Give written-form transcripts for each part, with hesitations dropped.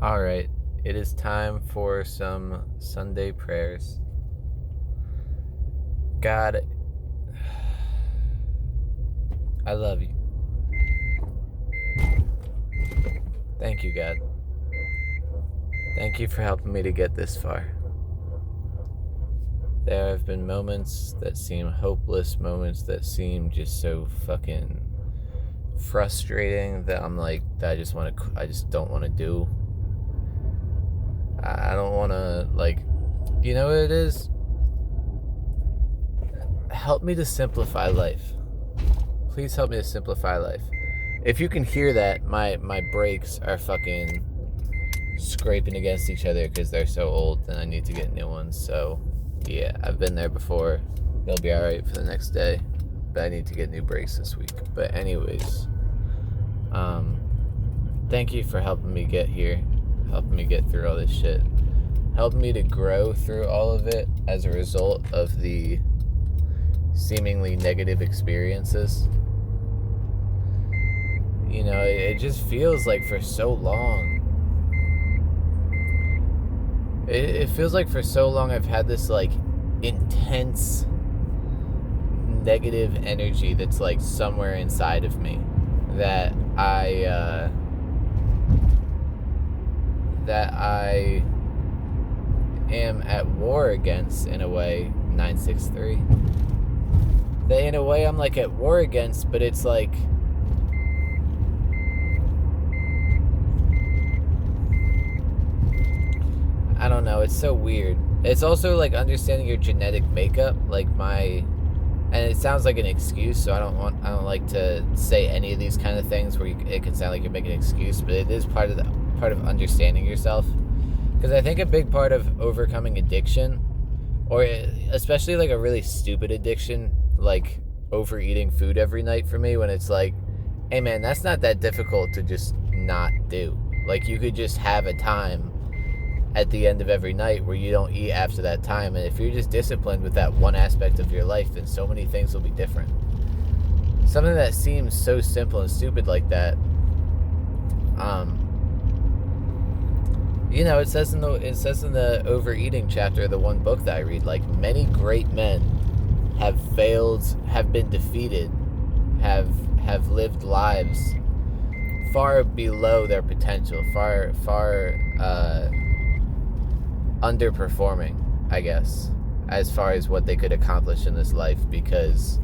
All right, it is time for some Sunday prayers. God, I love you. Thank you, God. Thank you for helping me to get this far. There have been moments that seem hopeless, moments that seem just so fucking frustrating that I'm like, that I just don't want to do. I don't want to, like, you know what it is? Help me to simplify life. Please help me to simplify life. If you can hear that, my brakes are fucking scraping against each other because they're so old and I need to get new ones. So, yeah, I've been there before. They'll be alright for the next day. But I need to get new brakes this week. But anyways, thank you for helping me get here. Helping me get through all this shit. Helping me to grow through all of it as a result of the seemingly negative experiences. You know, it just feels like for so long. It feels like for so long I've had this, like, intense negative energy that's, like, somewhere inside of me that I am at war against, in a way. 963. That in a way I'm, like, at war against, but it's like, I don't know, it's so weird. It's also like understanding your genetic makeup, like and it sounds like an excuse, so I don't like to say any of these kind of things where it can sound like you're making an excuse, but it is part of understanding yourself. Because I think a big part of overcoming addiction, or especially like a really stupid addiction, like overeating food every night for me, when it's like, hey man, that's not that difficult to just not do. Like, you could just have a time at the end of every night where you don't eat after that time, and if you're just disciplined with that one aspect of your life, then so many things will be different. Something that seems so simple and stupid like that, you know, it says in the overeating chapter of the one book that I read, like, many great men have failed, have been defeated, have lived lives far below their potential, far underperforming, I guess, as far as what they could accomplish in this life, because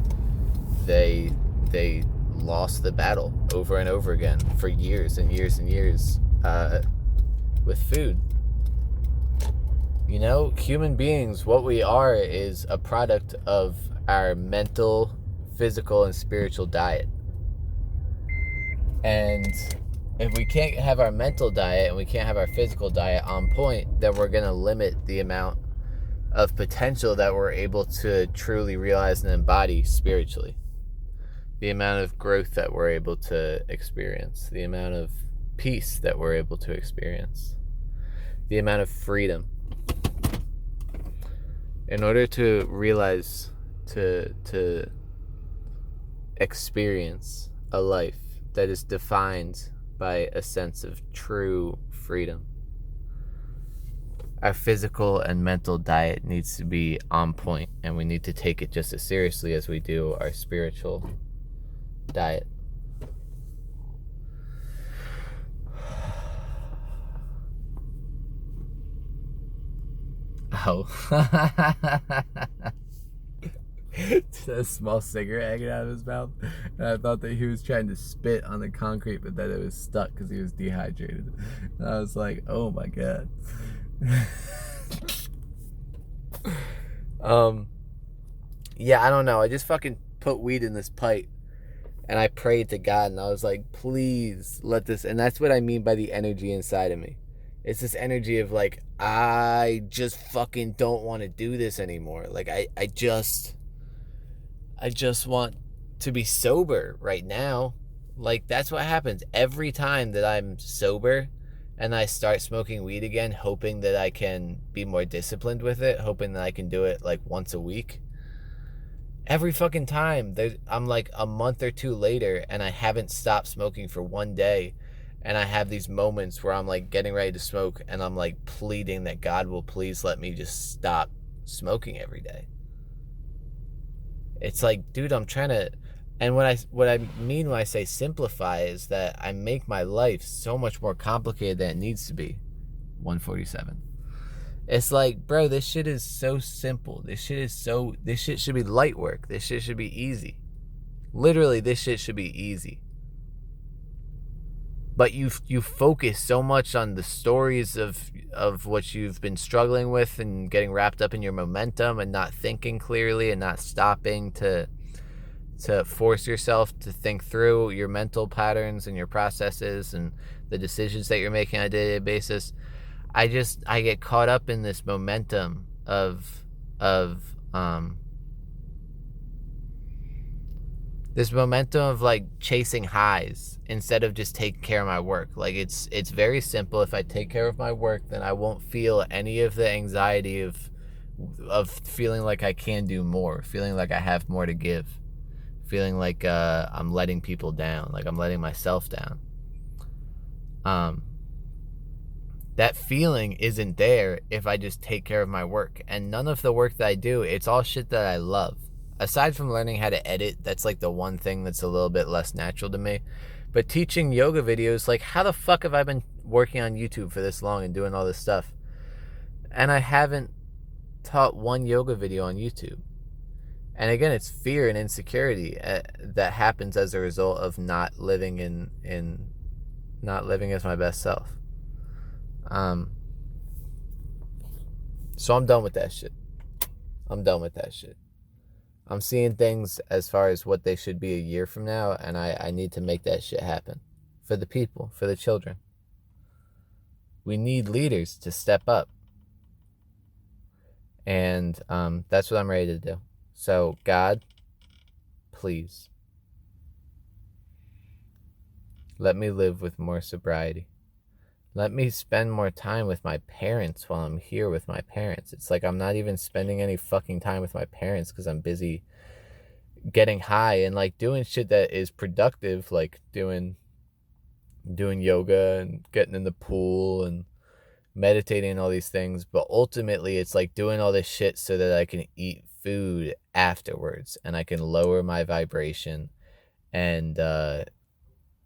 they lost the battle over and over again for years and years and years with food. You know, human beings, what we are is a product of our mental, physical, and spiritual diet. And if we can't have our mental diet and we can't have our physical diet on point, then we're going to limit the amount of potential that we're able to truly realize and embody spiritually. The amount of growth that we're able to experience. The amount of peace that we're able to experience. The amount of freedom. In order to realize, to experience a life that is defined by a sense of true freedom, our physical and mental diet needs to be on point, and we need to take it just as seriously as we do our spiritual diet. Oh. A small cigarette hanging out of his mouth, and I thought that he was trying to spit on the concrete, but that it was stuck because he was dehydrated. And I was like, oh my god. Yeah, I don't know, I just fucking put weed in this pipe and I prayed to God, and I was like, please let this, and that's what I mean by the energy inside of me. It's this energy of, like, I just fucking don't want to do this anymore. Like, I just want to be sober right now. Like, that's what happens every time that I'm sober and I start smoking weed again, hoping that I can be more disciplined with it, hoping that I can do it like once a week. Every fucking time I'm like a month or two later and I haven't stopped smoking for one day, And I have these moments where I'm like getting ready to smoke and I'm like pleading that God will please let me just stop smoking every day. It's like, dude, I'm trying to, and what I mean when I say simplify is that I make my life so much more complicated than it needs to be. 147. It's like, bro, this shit is so simple. This shit should be light work. This shit should be easy. Literally, this shit should be easy. But you focus so much on the stories of what you've been struggling with and getting wrapped up in your momentum and not thinking clearly and not stopping to force yourself to think through your mental patterns and your processes and the decisions that you're making on a day-to-day basis. I get caught up in this momentum of like chasing highs instead of just taking care of my work. Like it's very simple. If I take care of my work, then I won't feel any of the anxiety of feeling like I can do more, feeling like I have more to give, feeling like I'm letting people down, like I'm letting myself down. That feeling isn't there if I just take care of my work. And none of the work that I do, it's all shit that I love. Aside from learning how to edit, that's like the one thing that's a little bit less natural to me. But teaching yoga videos, like how the fuck have I been working on YouTube for this long and doing all this stuff? And I haven't taught one yoga video on YouTube. And again, it's fear and insecurity that happens as a result of not living not living as my best self. So I'm done with that shit. I'm seeing things as far as what they should be a year from now, and I need to make that shit happen. For the people, for the children. We need leaders to step up. And that's what I'm ready to do. So, God, please, let me live with more sobriety. Let me spend more time with my parents while I'm here with my parents. It's like I'm not even spending any fucking time with my parents because I'm busy getting high and like doing shit that is productive, like doing yoga and getting in the pool and meditating and all these things. But ultimately, it's like doing all this shit so that I can eat food afterwards and I can lower my vibration and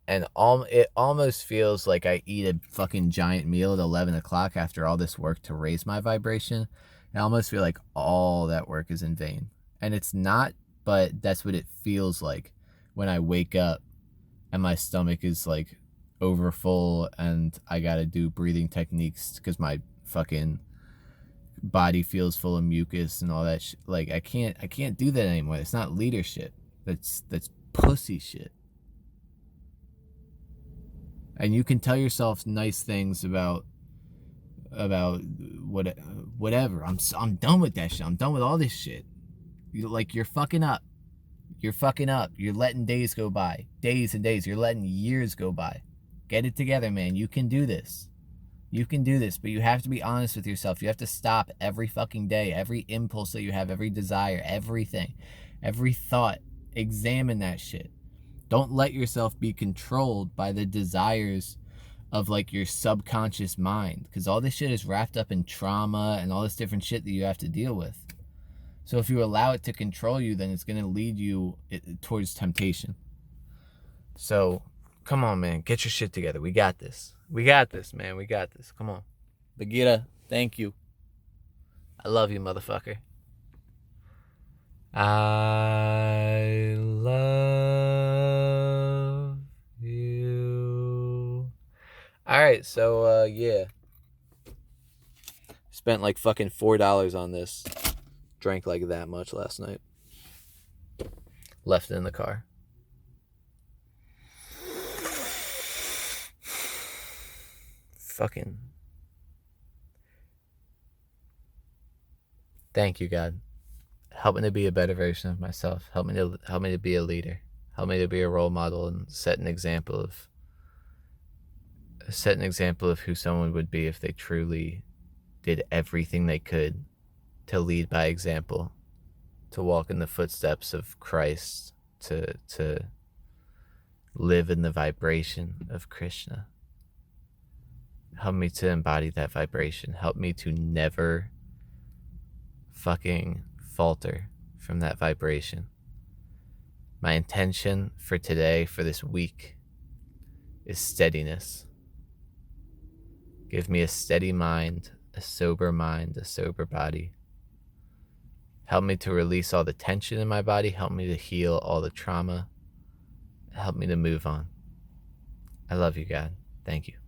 it almost feels like I eat a fucking giant meal at 11 o'clock after all this work to raise my vibration. I almost feel like all that work is in vain. And it's not, but that's what it feels like when I wake up and my stomach is like over full and I gotta do breathing techniques because my fucking body feels full of mucus and all that shit. Like I can't do that anymore. It's not leadership. That's pussy shit. And you can tell yourself nice things about whatever. I'm done with that shit. I'm done with all this shit. You're fucking up. You're fucking up. You're letting days go by. Days and days. You're letting years go by. Get it together, man. You can do this. You can do this, but you have to be honest with yourself. You have to stop every fucking day, every impulse that you have, every desire, everything, every thought. Examine that shit. Don't let yourself be controlled by the desires of like your subconscious mind, because all this shit is wrapped up in trauma and all this different shit that you have to deal with. So if you allow it to control you, then it's going to lead you towards temptation. So come on, man, get your shit together. We got this. We got this, man. We got this. Come on. Bagheera, thank you. I love you, motherfucker. I love you. Alright, so, yeah. Spent like fucking $4 on this. Drank like that much last night. Left it in the car. Fucking. Thank you, God. Help me to be a better version of myself. Help me to be a leader. Help me to be a role model and set an example of who someone would be if they truly did everything they could to lead by example, to walk in the footsteps of Christ, to live in the vibration of Krishna. Help me to embody that vibration. Help me to never fucking falter from that vibration. My intention for today, for this week, is steadiness. Give me a steady mind, a sober body. Help me to release all the tension in my body. Help me to heal all the trauma. Help me to move on. I love you, God. Thank you.